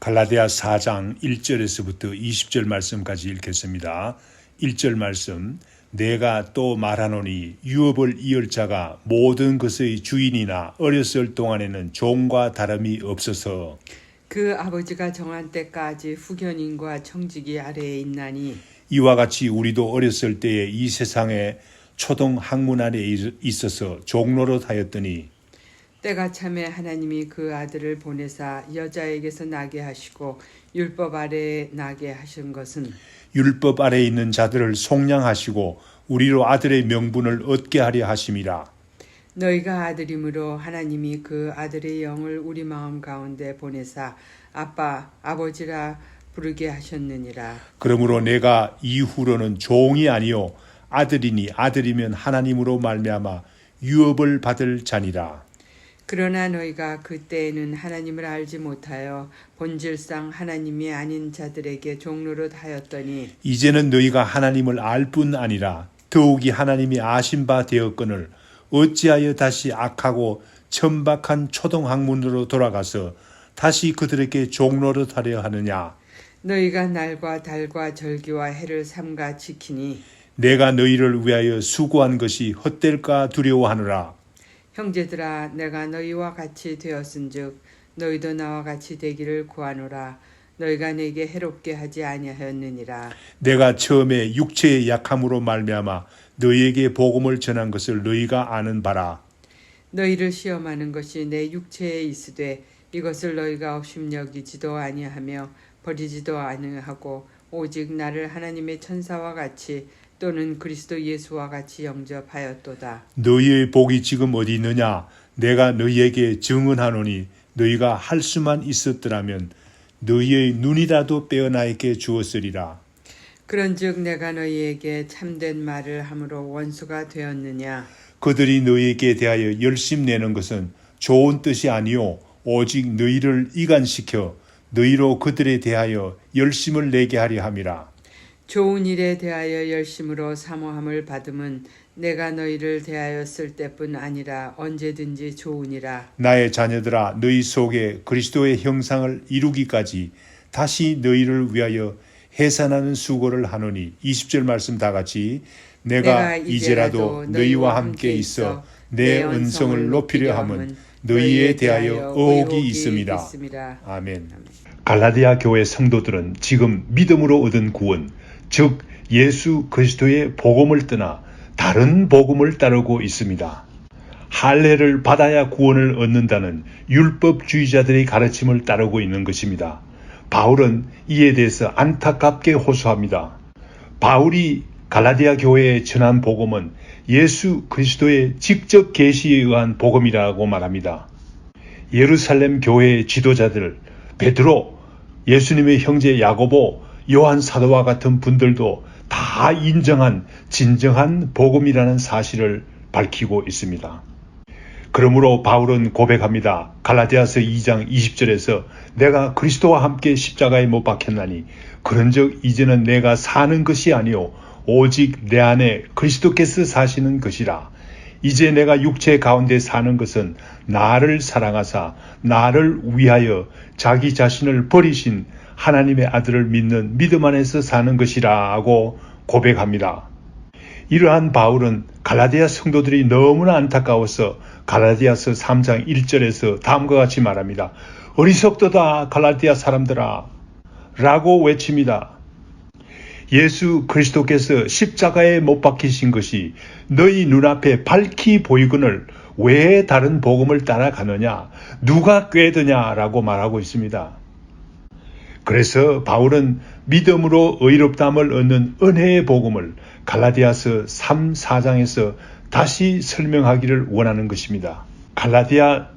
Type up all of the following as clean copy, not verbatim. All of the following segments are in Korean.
갈라디아 4장 1절에서부터 20절 말씀까지 읽겠습니다. 1절 말씀, 내가 또 말하노니 유업을 이을 자가 모든 것의 주인이나 어렸을 동안에는 종과 다름이 없어서 그 아버지가 정한 때까지 후견인과 청지기 아래에 있나니 이와 같이 우리도 어렸을 때에 이 세상에 초등 학문 안에 있어서 종로릇 하였더니 때가 참에 하나님이 그 아들을 보내사 여자에게서 나게 하시고 율법 아래에 나게 하신 것은 율법 아래에 있는 자들을 속량하시고 우리로 아들의 명분을 얻게 하려 하심이라. 너희가 아들이므로 하나님이 그 아들의 영을 우리 마음 가운데 보내사 아빠 아버지라 부르게 하셨느니라. 그러므로 내가 이후로는 종이 아니요 아들이니 아들이면 하나님으로 말미암아 유업을 받을 자니라. 그러나 너희가 그때에는 하나님을 알지 못하여 본질상 하나님이 아닌 자들에게 종노릇 하였더니 이제는 너희가 하나님을 알 뿐 아니라 더욱이 하나님이 아신 바 되었거늘 어찌하여 다시 악하고 천박한 초등학문으로 돌아가서 다시 그들에게 종노릇 하려 하느냐. 너희가 날과 달과 절기와 해를 삼가 지키니 내가 너희를 위하여 수고한 것이 헛될까 두려워하노라. 형제들아 내가 너희와 같이 되었은즉 너희도 나와 같이 되기를 구하노라. 너희가 내게 해롭게 하지 아니하였느니라. 내가 처음에 육체의 약함으로 말미암아 너희에게 복음을 전한 것을 너희가 아는 바라. 너희를 시험하는 것이 내 육체에 있으되 이것을 너희가 업심여기지도 아니하며 버리지도 아니하고 오직 나를 하나님의 천사와 같이 또는 그리스도 예수와 같이 영접하였도다. 너희의 복이 지금 어디 있느냐? 내가 너희에게 증언하노니 너희가 할 수만 있었더라면 너희의 눈이라도 빼어나에게 주었으리라. 그런즉 내가 너희에게 참된 말을 함으로 원수가 되었느냐? 그들이 너희에게 대하여 열심 내는 것은 좋은 뜻이 아니요 오직 너희를 이간시켜 너희로 그들에 대하여 열심을 내게 하려 함이라. 좋은 일에 대하여 열심으로 사모함을 받음은 내가 너희를 대하였을 때뿐 아니라 언제든지 좋으니라. 나의 자녀들아 너희 속에 그리스도의 형상을 이루기까지 다시 너희를 위하여 해산하는 수고를 하노니 20절 말씀 다 같이 내가 이제라도 너희와 함께 있어 내 은성을 높이려 함은 너희에 대하여 의혹이 있음이라. 아멘. 갈라디아 교회 성도들은 지금 믿음으로 얻은 구원, 즉 예수 그리스도의 복음을 떠나 다른 복음을 따르고 있습니다. 할례를 받아야 구원을 얻는다는 율법주의자들의 가르침을 따르고 있는 것입니다. 바울은 이에 대해서 안타깝게 호소합니다. 바울이 갈라디아 교회에 전한 복음은 예수 그리스도의 직접 계시에 의한 복음이라고 말합니다. 예루살렘 교회의 지도자들, 베드로, 예수님의 형제 야고보, 요한 사도와 같은 분들도 다 인정한 진정한 복음이라는 사실을 밝히고 있습니다. 그러므로 바울은 고백합니다. 갈라디아서 2장 20절에서 내가 그리스도와 함께 십자가에 못 박혔나니 그런즉 이제는 내가 사는 것이 아니요 오직 내 안에 그리스도께서 사시는 것이라. 이제 내가 육체 가운데 사는 것은 나를 사랑하사 나를 위하여 자기 자신을 버리신 하나님의 아들을 믿는 믿음 안에서 사는 것이라 하고 고백합니다. 이러한 바울은 갈라디아 성도들이 너무나 안타까워서 갈라디아서 3장 1절에서 다음과 같이 말합니다. 어리석도다 갈라디아 사람들아 라고 외칩니다. 예수 그리스도께서 십자가에 못 박히신 것이 너희 눈앞에 밝히 보이거늘 왜 다른 복음을 따라가느냐? 누가 꾀드냐라고 말하고 있습니다. 그래서 바울은 믿음으로 의롭다함을 얻는 은혜의 복음을 갈라디아서 3, 4장에서 다시 설명하기를 원하는 것입니다. 갈라디아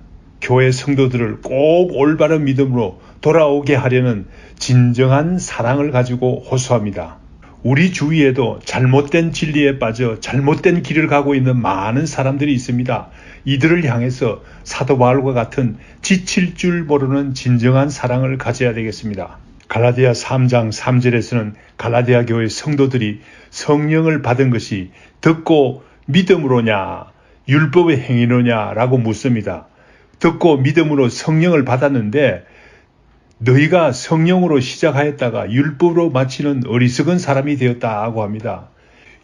교회 성도들을 꼭 올바른 믿음으로 돌아오게 하려는 진정한 사랑을 가지고 호소합니다. 우리 주위에도 잘못된 진리에 빠져 잘못된 길을 가고 있는 많은 사람들이 있습니다. 이들을 향해서 사도 바울과 같은 지칠 줄 모르는 진정한 사랑을 가져야 되겠습니다. 갈라디아 3장 3절에서는 갈라디아 교회 성도들이 성령을 받은 것이 듣고 믿음으로냐 율법의 행위로냐 라고 묻습니다. 듣고 믿음으로 성령을 받았는데 너희가 성령으로 시작하였다가 율법으로 마치는 어리석은 사람이 되었다고 합니다.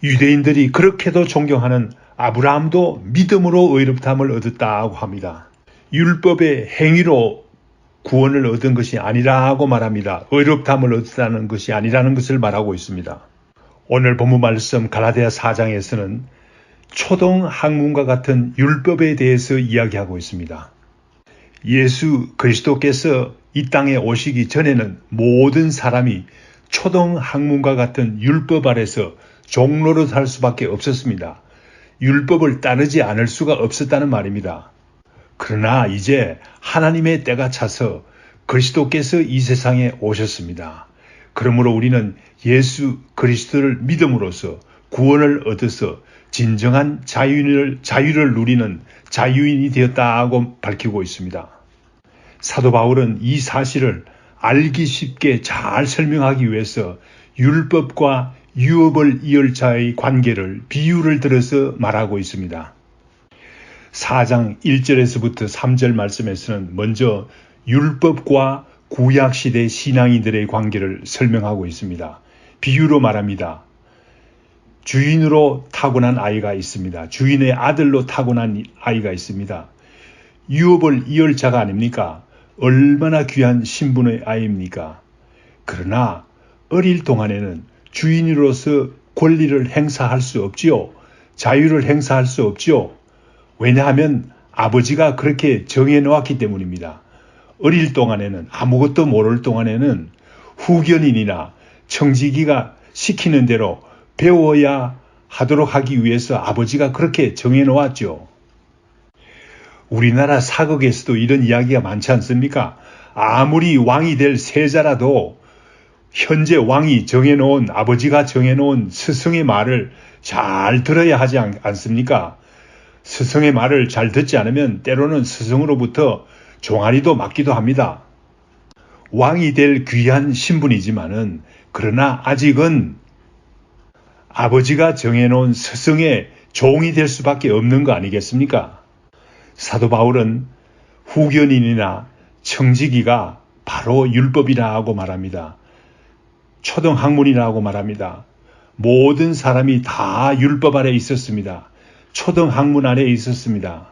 유대인들이 그렇게도 존경하는 아브라함도 믿음으로 의롭다함을 얻었다고 합니다. 율법의 행위로 구원을 얻은 것이 아니라고 말합니다. 의롭다함을 얻었다는 것이 아니라는 것을 말하고 있습니다. 오늘 본문 말씀 갈라디아 4장에서는 초등 학문과 같은 율법에 대해서 이야기하고 있습니다. 예수 그리스도께서 이 땅에 오시기 전에는 모든 사람이 초등 학문과 같은 율법 아래서 종로로 살 수밖에 없었습니다. 율법을 따르지 않을 수가 없었다는 말입니다. 그러나 이제 하나님의 때가 차서 그리스도께서 이 세상에 오셨습니다. 그러므로 우리는 예수 그리스도를 믿음으로써 구원을 얻어서 진정한 자유를 누리는 자유인이 되었다고 밝히고 있습니다. 사도 바울은 이 사실을 알기 쉽게 잘 설명하기 위해서 율법과 유업을 이을 자의 관계를 비유를 들어서 말하고 있습니다. 4장 1절에서부터 3절 말씀에서는 먼저 율법과 구약시대 신앙인들의 관계를 설명하고 있습니다. 비유로 말합니다. 주인으로 타고난 아이가 있습니다. 주인의 아들로 타고난 아이가 있습니다. 유업을 이을 자가 아닙니까? 얼마나 귀한 신분의 아이입니까? 그러나 어릴 동안에는 주인으로서 권리를 행사할 수 없지요. 자유를 행사할 수 없지요. 왜냐하면 아버지가 그렇게 정해놓았기 때문입니다. 어릴 동안에는 아무것도 모를 동안에는 후견인이나 청지기가 시키는 대로 배워야 하도록 하기 위해서 아버지가 그렇게 정해놓았죠. 우리나라 사극에서도 이런 이야기가 많지 않습니까? 아무리 왕이 될 세자라도 현재 왕이 정해놓은 아버지가 정해놓은 스승의 말을 잘 들어야 하지 않습니까? 스승의 말을 잘 듣지 않으면 때로는 스승으로부터 종아리도 맞기도 합니다. 왕이 될 귀한 신분이지만은 그러나 아직은 아버지가 정해놓은 스승의 종이 될 수밖에 없는 거 아니겠습니까? 사도 바울은 후견인이나 청지기가 바로 율법이라고 말합니다. 초등학문이라고 말합니다. 모든 사람이 다 율법 아래 있었습니다. 초등학문 아래 있었습니다.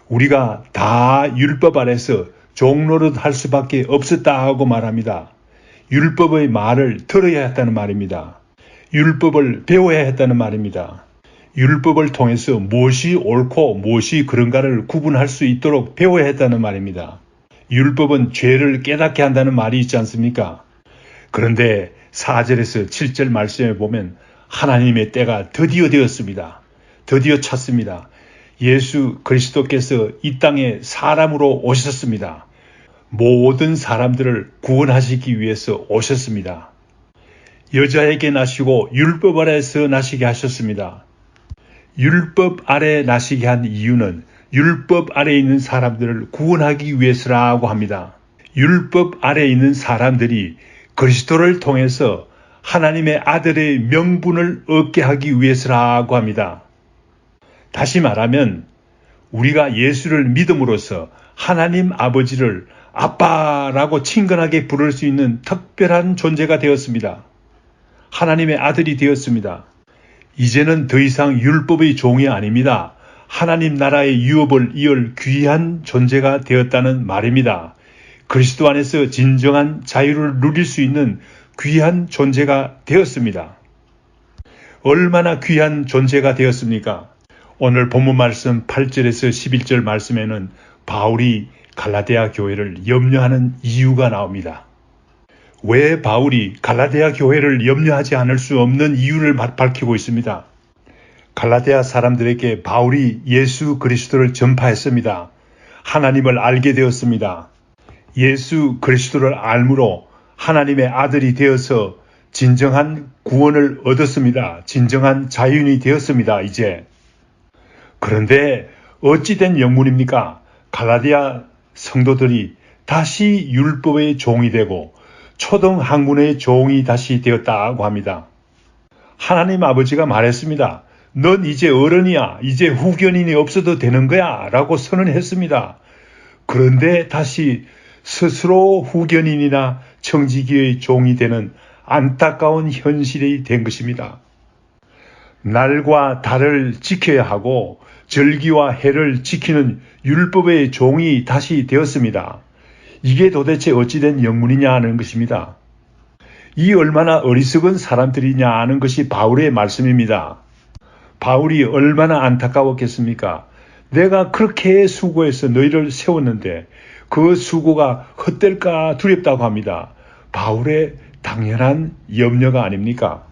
우리가 다 율법 아래서 종노릇 할 수밖에 없었다고 말합니다. 율법의 말을 들어야 했다는 말입니다. 율법을 배워야 했다는 말입니다. 율법을 통해서 무엇이 옳고 무엇이 그런가를 구분할 수 있도록 배워야 했다는 말입니다. 율법은 죄를 깨닫게 한다는 말이 있지 않습니까? 그런데 4절에서 7절 말씀에 보면 하나님의 때가 드디어 되었습니다. 드디어 찼습니다. 예수 그리스도께서 이 땅에 사람으로 오셨습니다. 모든 사람들을 구원하시기 위해서 오셨습니다. 여자에게 나시고 율법 아래에서 나시게 하셨습니다. 율법 아래 나시게 한 이유는 율법 아래 있는 사람들을 구원하기 위해서라고 합니다. 율법 아래 있는 사람들이 그리스도를 통해서 하나님의 아들의 명분을 얻게 하기 위해서라고 합니다. 다시 말하면 우리가 예수를 믿음으로써 하나님 아버지를 아빠라고 친근하게 부를 수 있는 특별한 존재가 되었습니다. 하나님의 아들이 되었습니다. 이제는 더 이상 율법의 종이 아닙니다. 하나님 나라의 유업을 이을 귀한 존재가 되었다는 말입니다. 그리스도 안에서 진정한 자유를 누릴 수 있는 귀한 존재가 되었습니다. 얼마나 귀한 존재가 되었습니까? 오늘 본문 말씀 8절에서 11절 말씀에는 바울이 갈라디아 교회를 염려하는 이유가 나옵니다. 왜 바울이 갈라디아 교회를 염려하지 않을 수 없는 이유를 밝히고 있습니다. 갈라디아 사람들에게 바울이 예수 그리스도를 전파했습니다. 하나님을 알게 되었습니다. 예수 그리스도를 알므로 하나님의 아들이 되어서 진정한 구원을 얻었습니다. 진정한 자유인이 되었습니다. 이제. 그런데 어찌된 영문입니까? 갈라디아 성도들이 다시 율법의 종이 되고 초등학문의 종이 다시 되었다고 합니다. 하나님 아버지가 말했습니다. 넌 이제 어른이야. 이제 후견인이 없어도 되는 거야. 라고 선언했습니다. 그런데 다시 스스로 후견인이나 청지기의 종이 되는 안타까운 현실이 된 것입니다. 날과 달을 지켜야 하고 절기와 해를 지키는 율법의 종이 다시 되었습니다. 이게 도대체 어찌된 영문이냐 하는 것입니다. 이 얼마나 어리석은 사람들이냐 하는 것이 바울의 말씀입니다. 바울이 얼마나 안타까웠겠습니까? 내가 그렇게 수고해서 너희를 세웠는데 그 수고가 헛될까 두렵다고 합니다. 바울의 당연한 염려가 아닙니까?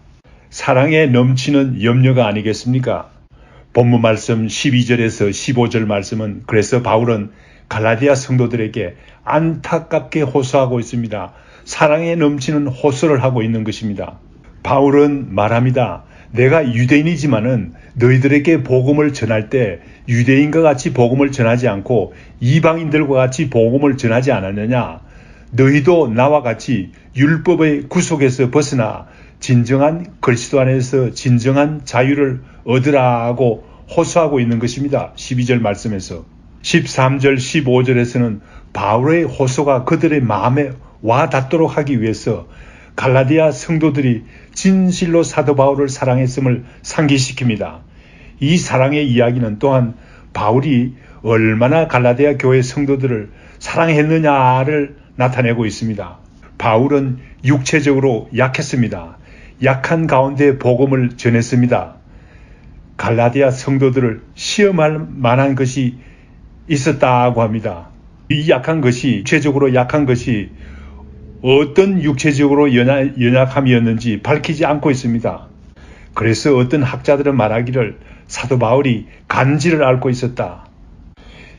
사랑에 넘치는 염려가 아니겠습니까? 본문 말씀 12절에서 15절 말씀은 그래서 바울은 갈라디아 성도들에게 안타깝게 호소하고 있습니다. 사랑에 넘치는 호소를 하고 있는 것입니다. 바울은 말합니다. 내가 유대인이지만은 너희들에게 복음을 전할 때 유대인과 같이 복음을 전하지 않고 이방인들과 같이 복음을 전하지 않았느냐? 너희도 나와 같이 율법의 구속에서 벗어나 진정한 그리스도 안에서 진정한 자유를 얻으라고 호소하고 있는 것입니다. 12절 말씀에서. 13절 15절에서는 바울의 호소가 그들의 마음에 와 닿도록 하기 위해서 갈라디아 성도들이 진실로 사도 바울을 사랑했음을 상기시킵니다. 이 사랑의 이야기는 또한 바울이 얼마나 갈라디아 교회 성도들을 사랑했느냐를 나타내고 있습니다. 바울은 육체적으로 약했습니다. 약한 가운데 복음을 전했습니다. 갈라디아 성도들을 시험할 만한 것이 있었다고 합니다. 이 약한 것이, 육체적으로 약한 것이 어떤 육체적으로 연약함이었는지 밝히지 않고 있습니다. 그래서 어떤 학자들은 말하기를 사도 바울이 간지를 앓고 있었다.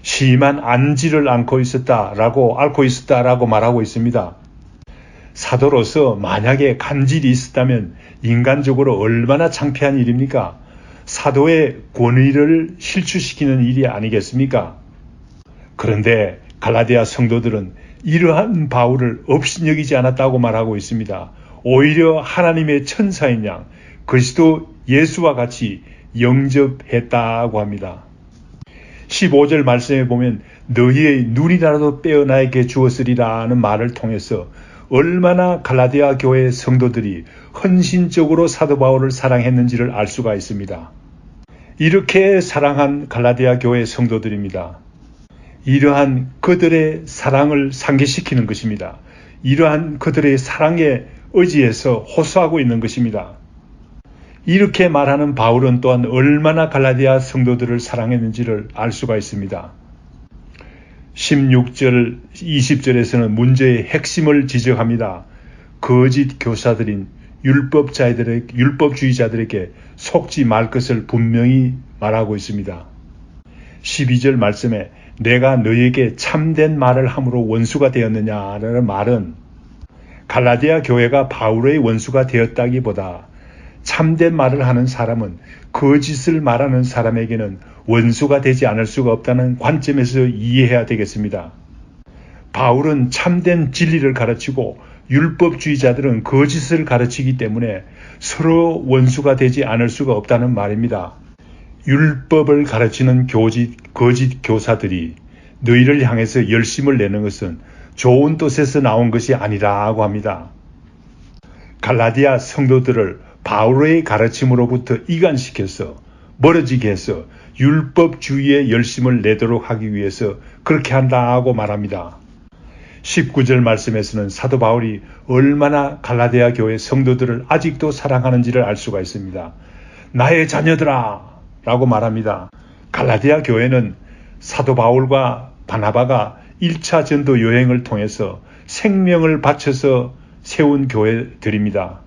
심한 안지를 앓고 있었다라고 말하고 있습니다. 사도로서 만약에 간질이 있었다면 인간적으로 얼마나 창피한 일입니까? 사도의 권위를 실추시키는 일이 아니겠습니까? 그런데 갈라디아 성도들은 이러한 바울을 업신여기지 않았다고 말하고 있습니다. 오히려 하나님의 천사인 양 그리스도 예수와 같이 영접했다고 합니다. 15절 말씀에 보면 너희의 눈이라도 빼어 나에게 주었으리라는 말을 통해서 얼마나 갈라디아 교회 성도들이 헌신적으로 사도 바울을 사랑했는지를 알 수가 있습니다. 이렇게 사랑한 갈라디아 교회 성도들입니다. 이러한 그들의 사랑을 상기시키는 것입니다. 이러한 그들의 사랑에 의지해서 호소하고 있는 것입니다. 이렇게 말하는 바울은 또한 얼마나 갈라디아 성도들을 사랑했는지를 알 수가 있습니다. 16절, 20절에서는 문제의 핵심을 지적합니다. 거짓 교사들인 율법주의자들에게 속지 말 것을 분명히 말하고 있습니다. 12절 말씀에 내가 너에게 참된 말을 함으로 원수가 되었느냐라는 말은 갈라디아 교회가 바울의 원수가 되었다기보다 참된 말을 하는 사람은 거짓을 말하는 사람에게는 원수가 되지 않을 수가 없다는 관점에서 이해해야 되겠습니다. 바울은 참된 진리를 가르치고 율법주의자들은 거짓을 가르치기 때문에 서로 원수가 되지 않을 수가 없다는 말입니다. 율법을 가르치는 거짓 교사들이 너희를 향해서 열심을 내는 것은 좋은 뜻에서 나온 것이 아니라고 합니다. 갈라디아 성도들을 바울의 가르침으로부터 이간시켜서 멀어지게 해서 율법주의에 열심을 내도록 하기 위해서 그렇게 한다고 말합니다. 19절 말씀에서는 사도 바울이 얼마나 갈라디아 교회 성도들을 아직도 사랑하는지를 알 수가 있습니다. 나의 자녀들아 라고 말합니다. 갈라디아 교회는 사도 바울과 바나바가 1차 전도 여행을 통해서 생명을 바쳐서 세운 교회들입니다.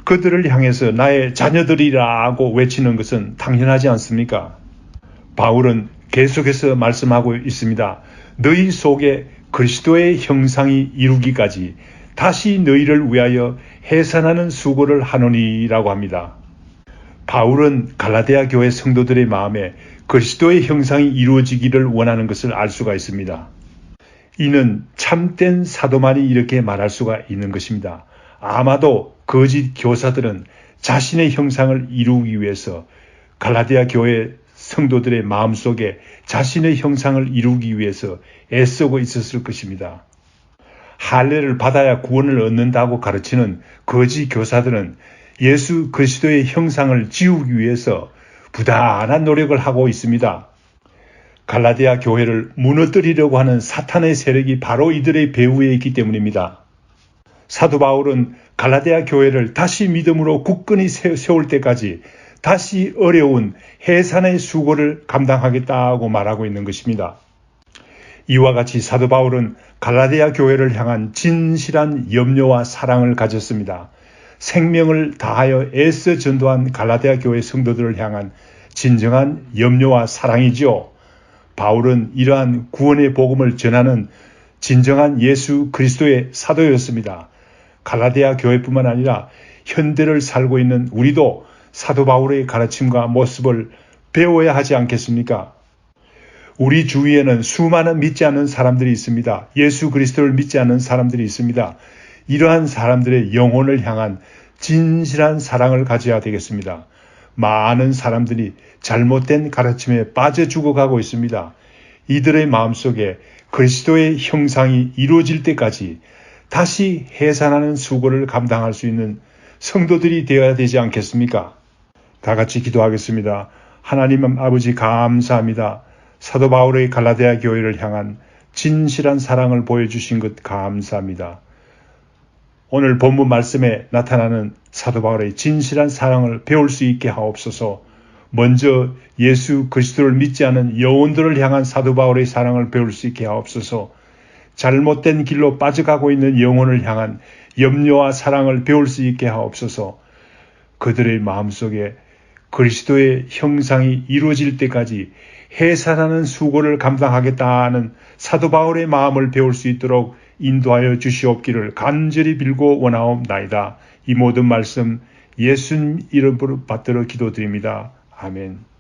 그들을 향해서 나의 자녀들이라고 외치는 것은 당연하지 않습니까? 바울은 계속해서 말씀하고 있습니다. 너희 속에 그리스도의 형상이 이루기까지 다시 너희를 위하여 해산하는 수고를 하노니라고 합니다. 바울은 갈라디아 교회 성도들의 마음에 그리스도의 형상이 이루어지기를 원하는 것을 알 수가 있습니다. 이는 참된 사도만이 이렇게 말할 수가 있는 것입니다. 아마도 거짓 교사들은 자신의 형상을 이루기 위해서 갈라디아 교회 성도들의 마음속에 자신의 형상을 이루기 위해서 애쓰고 있었을 것입니다. 할례를 받아야 구원을 얻는다고 가르치는 거짓 교사들은 예수 그리스도의 형상을 지우기 위해서 부단한 노력을 하고 있습니다. 갈라디아 교회를 무너뜨리려고 하는 사탄의 세력이 바로 이들의 배후에 있기 때문입니다. 사도 바울은 갈라디아 교회를 다시 믿음으로 굳건히 세울 때까지 다시 어려운 해산의 수고를 감당하겠다고 말하고 있는 것입니다. 이와 같이 사도 바울은 갈라디아 교회를 향한 진실한 염려와 사랑을 가졌습니다. 생명을 다하여 애써 전도한 갈라디아 교회 성도들을 향한 진정한 염려와 사랑이지요. 바울은 이러한 구원의 복음을 전하는 진정한 예수 그리스도의 사도였습니다. 갈라디아 교회뿐만 아니라 현대를 살고 있는 우리도 사도 바울의 가르침과 모습을 배워야 하지 않겠습니까? 우리 주위에는 수많은 믿지 않는 사람들이 있습니다. 예수 그리스도를 믿지 않는 사람들이 있습니다. 이러한 사람들의 영혼을 향한 진실한 사랑을 가져야 되겠습니다. 많은 사람들이 잘못된 가르침에 빠져 죽어가고 있습니다. 이들의 마음속에 그리스도의 형상이 이루어질 때까지 다시 해산하는 수고를 감당할 수 있는 성도들이 되어야 되지 않겠습니까? 다 같이 기도하겠습니다. 하나님 아버지 감사합니다. 사도 바울의 갈라디아 교회를 향한 진실한 사랑을 보여주신 것 감사합니다. 오늘 본문 말씀에 나타나는 사도 바울의 진실한 사랑을 배울 수 있게 하옵소서. 먼저 예수 그리스도를 믿지 않은 영혼들을 향한 사도 바울의 사랑을 배울 수 있게 하옵소서. 잘못된 길로 빠져가고 있는 영혼을 향한 염려와 사랑을 배울 수 있게 하옵소서. 그들의 마음속에 그리스도의 형상이 이루어질 때까지 해산하는 수고를 감당하겠다는 사도 바울의 마음을 배울 수 있도록 인도하여 주시옵기를 간절히 빌고 원하옵나이다. 이 모든 말씀 예수님 이름으로 받들어 기도드립니다. 아멘.